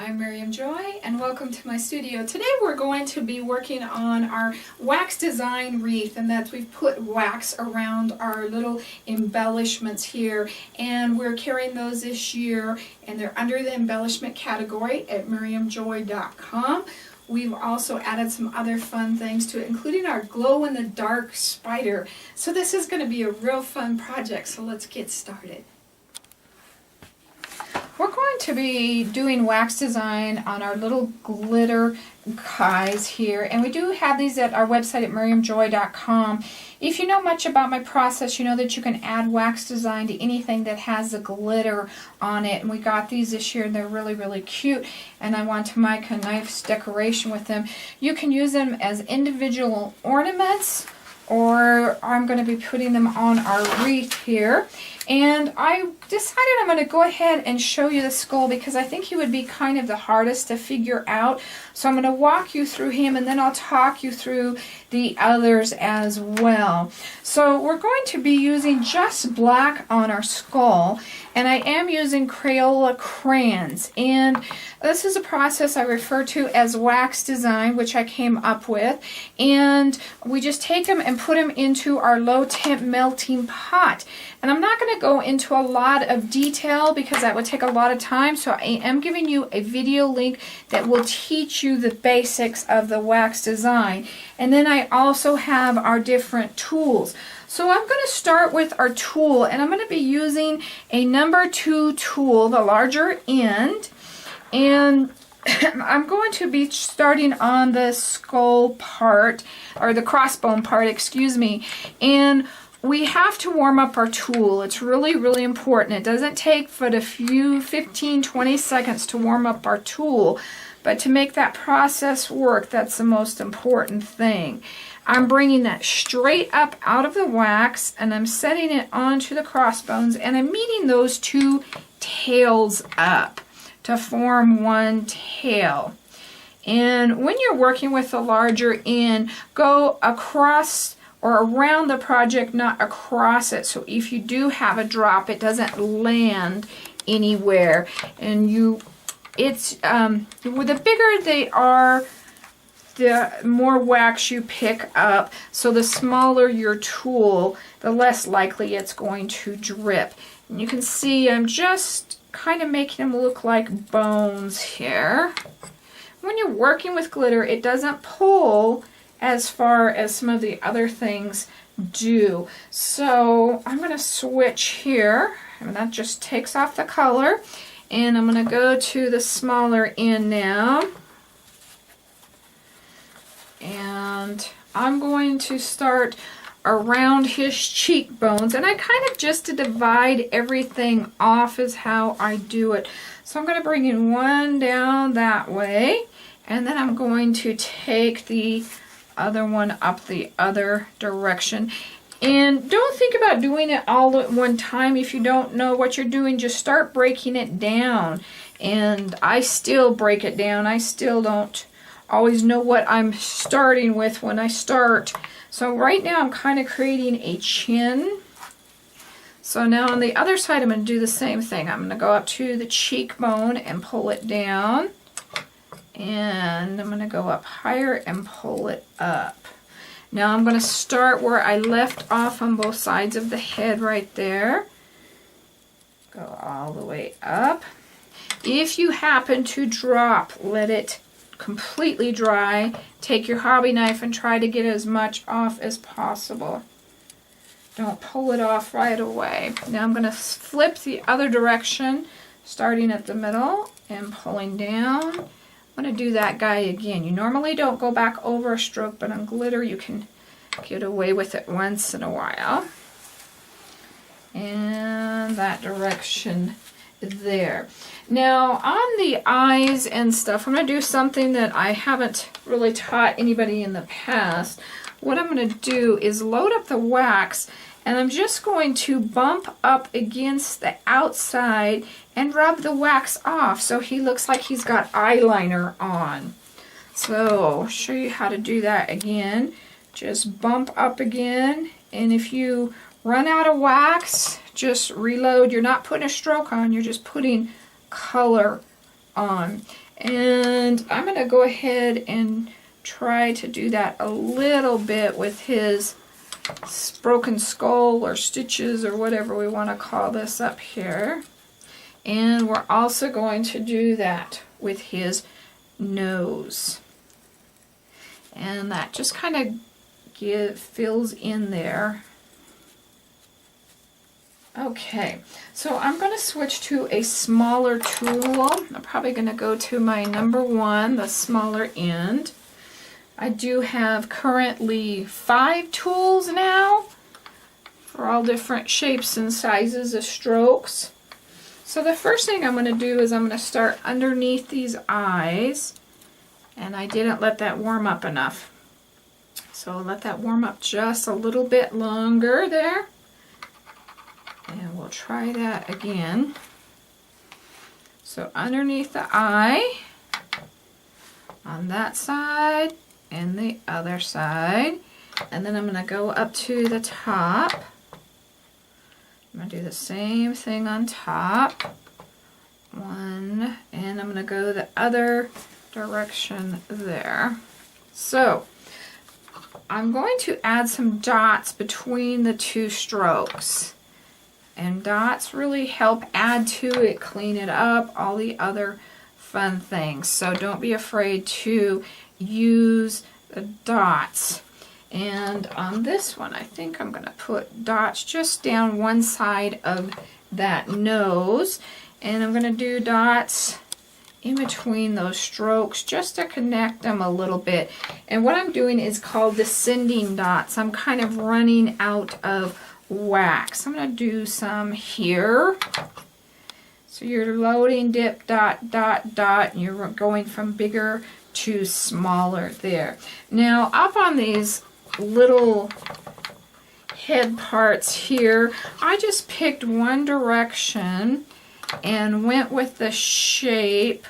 I'm Miriam Joy and welcome to my studio. Today we're going to be working on our wax design wreath, and that's we've put wax around our little embellishments here, and we're carrying those this year, and they're under the embellishment category at miriamjoy.com. We've also added some other fun things to it, including our glow-in-the-dark spider. So this is going to be a real fun project, so let's get started. We're going to be doing wax design on our little glitter guys here, and we do have these at our website at miriamjoy.com. If you know much about my process, you know that you can add wax design to anything that has the glitter on it, and we got these this year and they're really, really cute, and I want to make a nice decoration with them. You can use them as individual ornaments, or I'm going to be putting them on our wreath here. And I decided I'm going to go ahead and show you the skull because I think he would be kind of the hardest to figure out. So I'm going to walk you through him, and then I'll talk you through the others as well. So we're going to be using just black on our skull, and I am using Crayola crayons. And this is a process I refer to as wax design, which I came up with. And we just take them and put them into our low temp melting pot. And I'm not going to go into a lot of detail because that would take a lot of time, so I am giving you a video link that will teach you the basics of the wax design. And then I also have our different tools. So I'm going to start with our tool, and I'm going to be using a number 2 tool, the larger end, and I'm going to be starting on the skull part, or the crossbone part, excuse me, and we have to warm up our tool. It's really, really important. It doesn't take but a few 15-20 seconds to warm up our tool, but to make that process work, that's the most important thing. I'm bringing that straight up out of the wax, and I'm setting it onto the crossbones, and I'm meeting those two tails up to form one tail. And when you're working with the larger end, go across or around the project, not across it. So if you do have a drop, it doesn't land anywhere. And the bigger they are, the more wax you pick up. So the smaller your tool, the less likely it's going to drip. And you can see I'm just kind of making them look like bones here. When you're working with glitter, it doesn't pull as far as some of the other things do. So I'm going to switch here, and that just takes off the color, and I'm going to go to the smaller end now, and I'm going to start around his cheekbones, and I kind of just to divide everything off is how I do it. So I'm going to bring in one down that way, and then I'm going to take the other one up the other direction. And don't think about doing it all at one time. If you don't know what you're doing, just start breaking it down. And I still break it down. I still don't always know what I'm starting with when I start. So right now I'm kind of creating a chin. So now on the other side I'm going to do the same thing. I'm going to go up to the cheekbone and pull it down. And I'm going to go up higher and pull it up. Now I'm going to start where I left off on both sides of the head right there. Go all the way up. If you happen to drop, let it completely dry. Take your hobby knife and try to get as much off as possible. Don't pull it off right away. Now I'm going to flip the other direction, starting at the middle and pulling down. I'm going to do that guy again. You normally don't go back over a stroke, but on glitter you can get away with it once in a while. And that direction there. Now on the eyes and stuff, I'm going to do something that I haven't really taught anybody in the past. What I'm going to do is load up the wax, and I'm just going to bump up against the outside and rub the wax off so he looks like he's got eyeliner on. So I'll show you how to do that again. Just bump up again, and if you run out of wax, just reload. You're not putting a stroke on, you're just putting color on. And I'm going to go ahead and try to do that a little bit with his broken skull or stitches or whatever we want to call this up here. And we're also going to do that with his nose. And that just kind of fills in there. Okay, so I'm going to switch to a smaller tool. I'm probably going to go to my number 1, the smaller end. I do have currently 5 tools now for all different shapes and sizes of strokes. So the first thing I'm going to do is I'm going to start underneath these eyes, and I didn't let that warm up enough. So I'll let that warm up just a little bit longer there. And we'll try that again. So underneath the eye, on that side, and the other side. And then I'm going to go up to the top. I'm going to do the same thing on top. 1, and I'm going to go the other direction there. So I'm going to add some dots between the 2 strokes. And dots really help add to it, clean it up, all the other fun things. So don't be afraid to use the dots. And on this one, I think I'm going to put dots just down one side of that nose. And I'm going to do dots in between those strokes just to connect them a little bit. And what I'm doing is called descending dots. I'm kind of running out of wax. I'm going to do some here. So you're loading, dip, dot, dot, dot, and you're going from bigger to smaller there. Now up on these little head parts here, I just picked one direction and went with the shape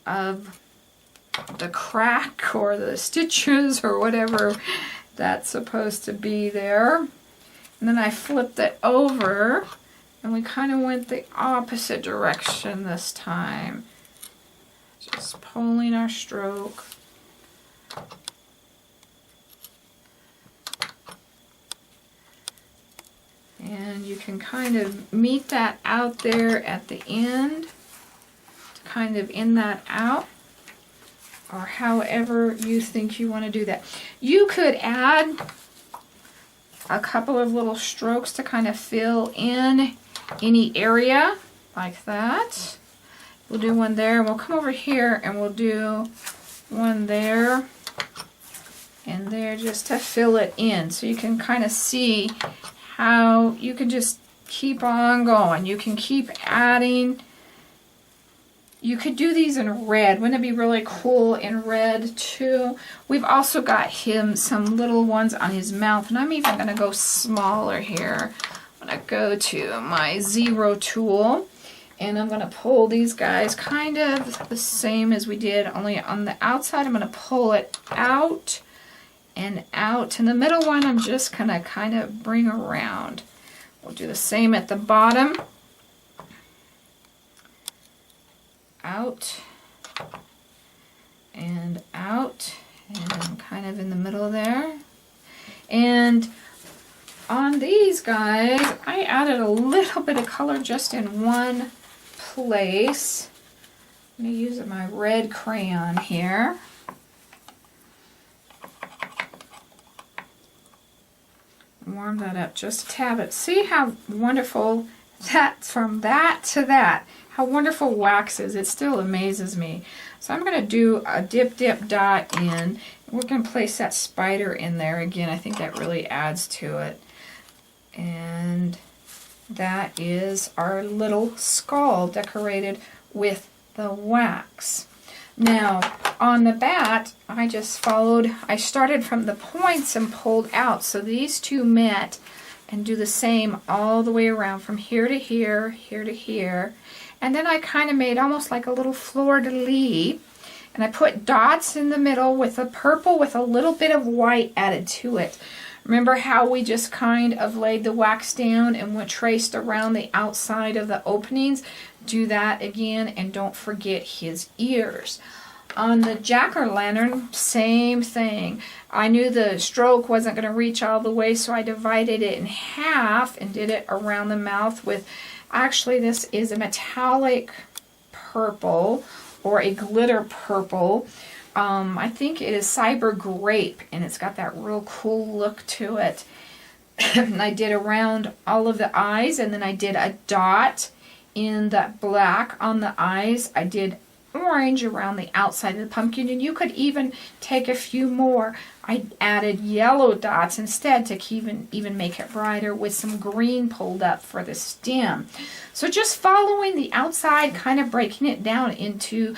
of the crack or the stitches or whatever that's supposed to be there. And then I flipped it over and we kind of went the opposite direction this time. Just pulling our stroke. And you can kind of meet that out there at the end, to kind of end that out, or however you think you want to do that. You could add a couple of little strokes to kind of fill in any area like that. We'll do one there, and we'll come over here and we'll do one there and there just to fill it in. So you can kind of see how you can just keep on going. You can keep adding. You could do these in red. Wouldn't it be really cool in red too? We've also got him some little ones on his mouth, and I'm even going to go smaller here. I'm going to go to my 0 tool, and I'm going to pull these guys kind of the same as we did, only on the outside I'm going to pull it out and out. And the middle one I'm just going to kind of bring around. We'll do the same at the bottom. Out and out, and kind of in the middle there. And on these guys, I added a little bit of color just in one place. I'm going to use my red crayon here. Warm that up just a tad bit. See how wonderful that, from that to that, how wonderful wax is. It still amazes me. So I'm going to do a dip, dip, dot in. we're going to place that spider in there again. I think that really adds to it. And that is our little skull decorated with the wax. Now, on the bat, I started from the points and pulled out. So these two met, and do the same all the way around from here to here, here to here. And then I kind of made almost like a little fleur-de-lis. And I put dots in the middle with a purple with a little bit of white added to it. Remember how we just kind of laid the wax down and went traced around the outside of the openings? Do that again, and don't forget his ears. On the jack-o'-lantern, same thing. I knew the stroke wasn't going to reach all the way, so I divided it in half and did it around the mouth with, actually this is a metallic purple or a glitter purple. I think it is Cyber Grape, and it's got that real cool look to it. And I did around all of the eyes, and then I did a dot in that black on the eyes. I did orange around the outside of the pumpkin, and you could even take a few more. I added yellow dots instead to even make it brighter with some green pulled up for the stem. So just following the outside, kind of breaking it down into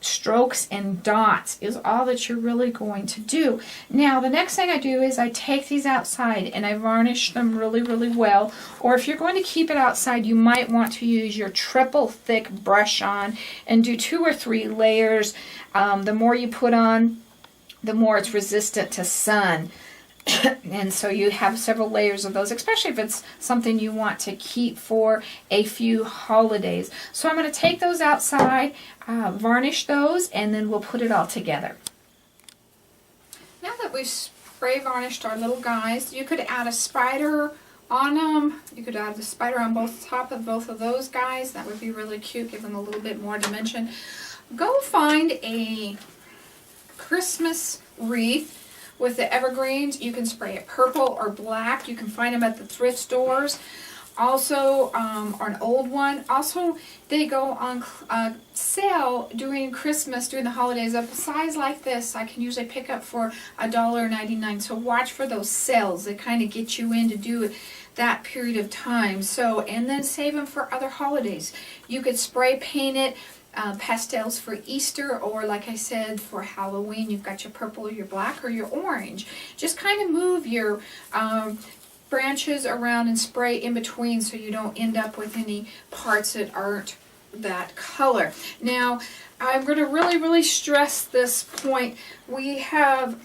strokes and dots is all that you're really going to do. Now the next thing I do is I take these outside and I varnish them really, really well. Or if you're going to keep it outside, you might want to use your triple thick brush on and do 2 or 3 layers. The more you put on, the more it's resistant to sun. And so you have several layers of those, especially if it's something you want to keep for a few holidays. So I'm going to take those outside, varnish those, and then we'll put it all together. Now that we've spray varnished our little guys, you could add a spider on them. You could add the spider on top of both of those guys. That would be really cute, give them a little bit more dimension. Go find a Christmas wreath with the evergreens. You can spray it purple or black. You can find them at the thrift stores. Also, or an old one. Also, they go on sale during Christmas, during the holidays. A size like this, I can usually pick up for $1.99. So watch for those sales. They kind of get you in to do it that period of time. So, and then save them for other holidays. You could spray paint it. Pastels for Easter, or like I said, for Halloween, you've got your purple, your black, or your orange. Just kind of move your branches around and spray in between so you don't end up with any parts that aren't that color. Now, I'm going to really, really stress this point. We have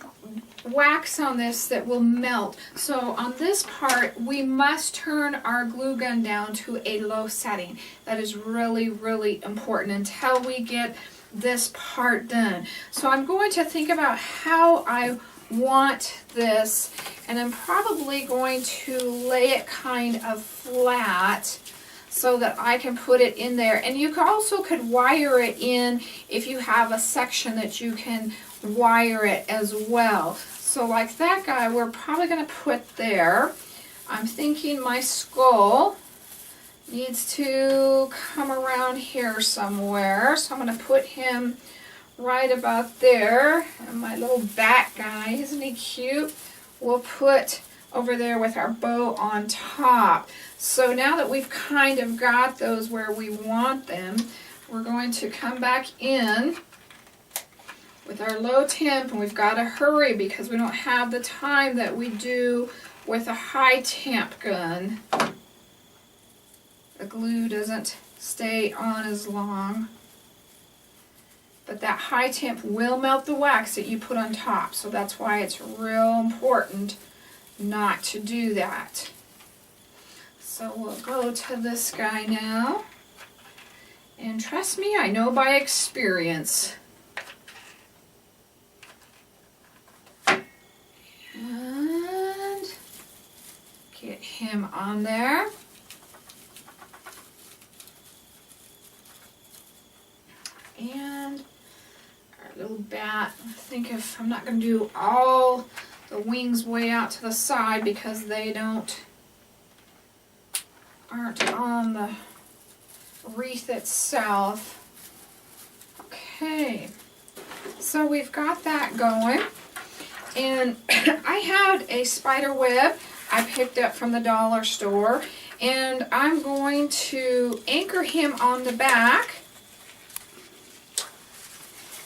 wax on this that will melt. So on this part, we must turn our glue gun down to a low setting. That is really, really important until we get this part done. So I'm going to think about how I want this, and I'm probably going to lay it kind of flat so that I can put it in there. And you also could wire it in if you have a section that you can wire it as well. So like that guy, we're probably going to put there. I'm thinking my skull needs to come around here somewhere. So I'm going to put him right about there. And my little bat guy, isn't he cute? We'll put over there with our bow on top. So now that we've kind of got those where we want them, we're going to come back in with our low temp, and we've got to hurry because we don't have the time that we do with a high temp gun. The glue doesn't stay on as long, but that high temp will melt the wax that you put on top, so that's why it's real important not to do that. So we'll go to this guy now, and trust me, I know by experience. And get him on there. And our little bat, I think if I'm not going to do all the wings way out to the side because they aren't on the wreath itself. Okay, so we've got that going. And I had a spider web I picked up from the dollar store, and I'm going to anchor him on the back.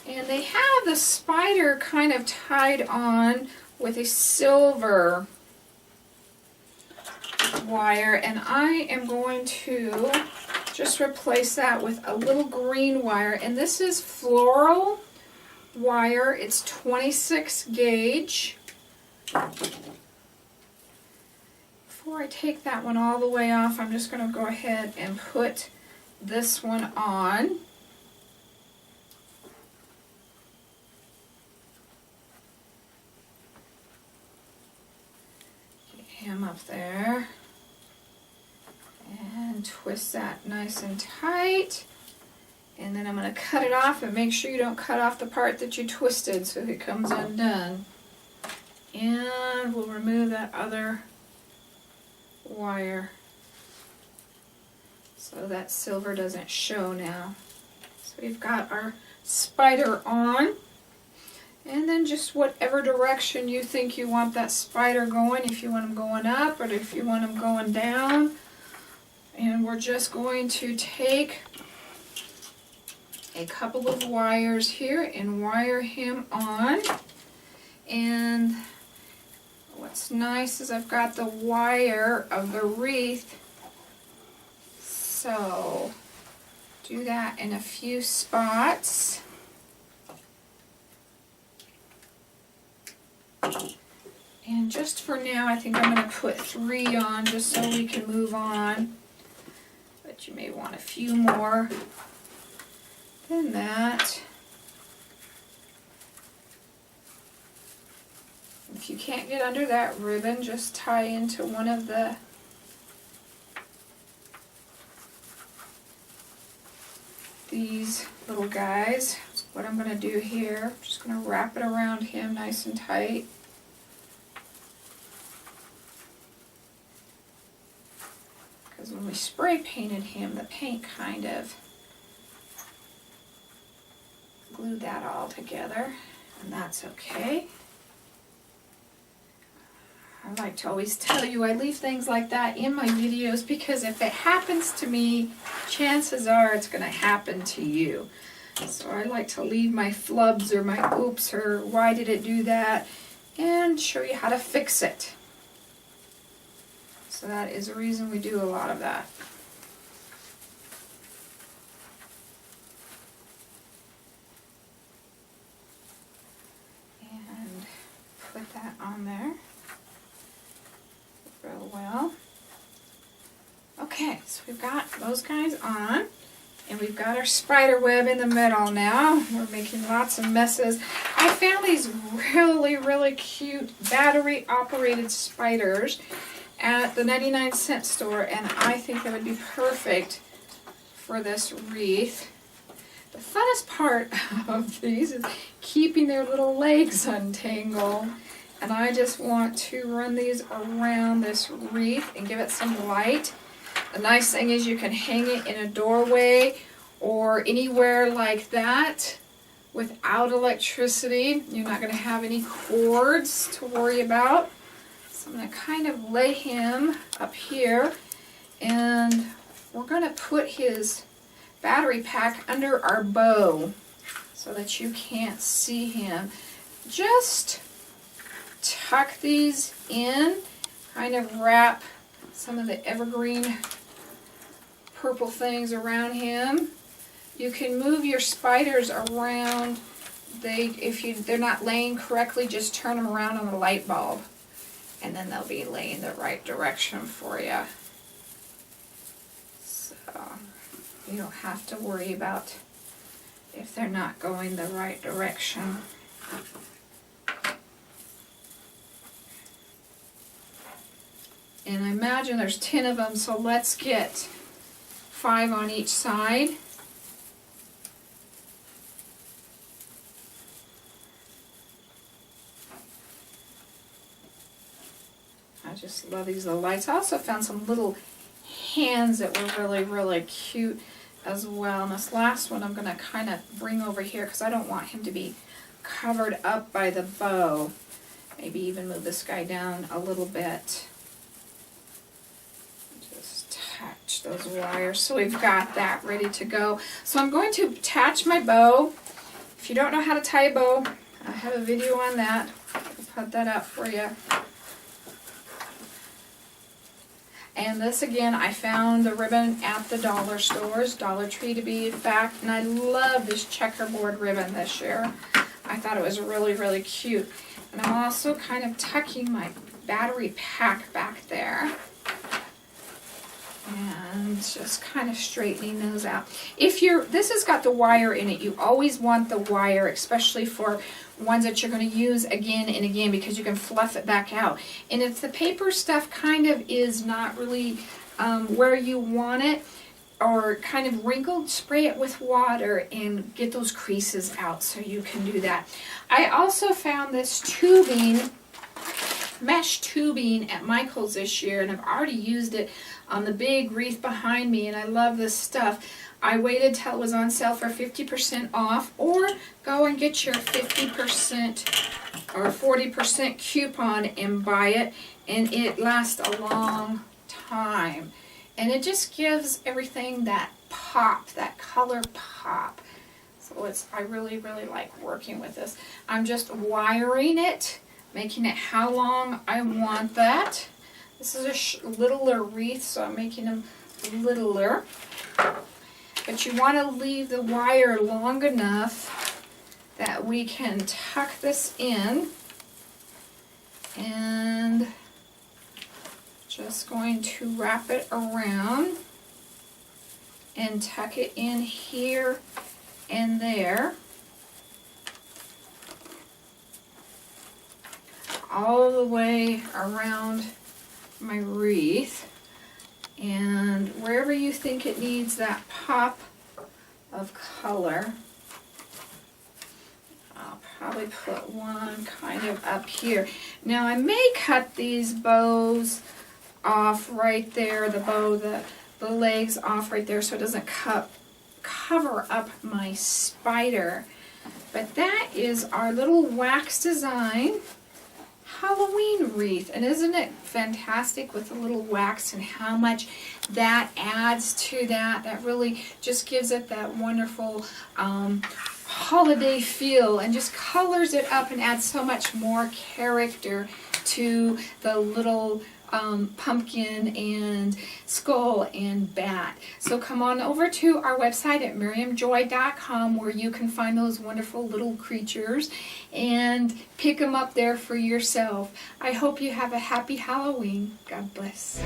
And they have the spider kind of tied on with a silver wire, and I am going to just replace that with a little green wire, and this is floral wire. It's 26 gauge. Before I take that one all the way off, I'm just going to go ahead and put this one on. Get him up there. And twist that nice and tight. And then I'm going to cut it off, and make sure you don't cut off the part that you twisted so it comes undone. And we'll remove that other wire so that silver doesn't show now. So we've got our spider on. And then just whatever direction you think you want that spider going, if you want him going up or if you want him going down. And we're just going to take a couple of wires here and wire him on. And what's nice is I've got the wire of the wreath, so do that in a few spots. And just for now, I think I'm going to put 3 on just so we can move on. But you may want a few more than that. If you can't get under that ribbon, just tie into one of these little guys. That's what I'm going to do here. I'm just going to wrap it around him nice and tight. Because when we spray painted him, the paint kind of glued that all together, and that's okay. I like to always tell you I leave things like that in my videos because if it happens to me, chances are it's going to happen to you. So I like to leave my flubs or my oops or why did it do that and show you how to fix it. So that is the reason we do a lot of that. And put that on there real well. Okay, so we've got those guys on, and we've got our spider web in the middle now. We're making lots of messes. I found these really, really cute battery operated spiders at the 99-cent store, and I think they would be perfect for this wreath. The funnest part of these is keeping their little legs untangled. And I just want to run these around this wreath and give it some light. The nice thing is you can hang it in a doorway or anywhere like that without electricity. You're not going to have any cords to worry about. So I'm going to kind of lay him up here, and we're going to put his battery pack under our bow so that you can't see him. Just tuck these in, kind of wrap some of the evergreen purple things around him. You can move your spiders around. If they're not laying correctly, just turn them around on the light bulb, and then they'll be laying the right direction for you. So you don't have to worry about if they're not going the right direction. And I imagine there's 10 of them, so let's get 5 on each side. I just love these little lights. I also found some little hands that were really, really cute as well. And this last one I'm going to kind of bring over here because I don't want him to be covered up by the bow. Maybe even move this guy down a little bit. Just attach those wires. So we've got that ready to go. So I'm going to attach my bow. If you don't know how to tie a bow, I have a video on that. I'll put that up for you. And this again, I found the ribbon at the dollar stores, Dollar Tree to be exact, and I love this checkerboard ribbon this year. I thought it was really, really cute. And I'm also kind of tucking my battery pack back there. And just kind of straightening those out. This has got the wire in it. You always want the wire, especially for ones that you're going to use again and again, because you can fluff it back out. And if the paper stuff kind of is not really where you want it, or kind of wrinkled, spray it with water and get those creases out so you can do that. I also found this tubing, mesh tubing at Michael's this year, and I've already used it on the big wreath behind me, and I love this stuff. I waited till it was on sale for 50% off, or go and get your 50% or 40% coupon and buy it, and it lasts a long time. And it just gives everything that pop, that color pop. So I really, really like working with this. I'm just wiring it, making it how long I want that. This is a littler wreath, so I'm making them littler. But you want to leave the wire long enough that we can tuck this in. And just going to wrap it around and tuck it in here and there. All the way around my wreath. And wherever you think it needs that pop of color, I'll probably put one kind of up here. Now I may cut these bows off right there, the legs off right there, so it doesn't cover up my spider. But that is our little Wax Design Halloween wreath, and isn't it fantastic with the little wax and how much that adds to that? That really just gives it that wonderful holiday feel, and just colors it up and adds so much more character to the little pumpkin and skull and bat. So come on over to our website at miriamjoy.com, where you can find those wonderful little creatures and pick them up there for yourself. I hope you have a happy Halloween. God bless.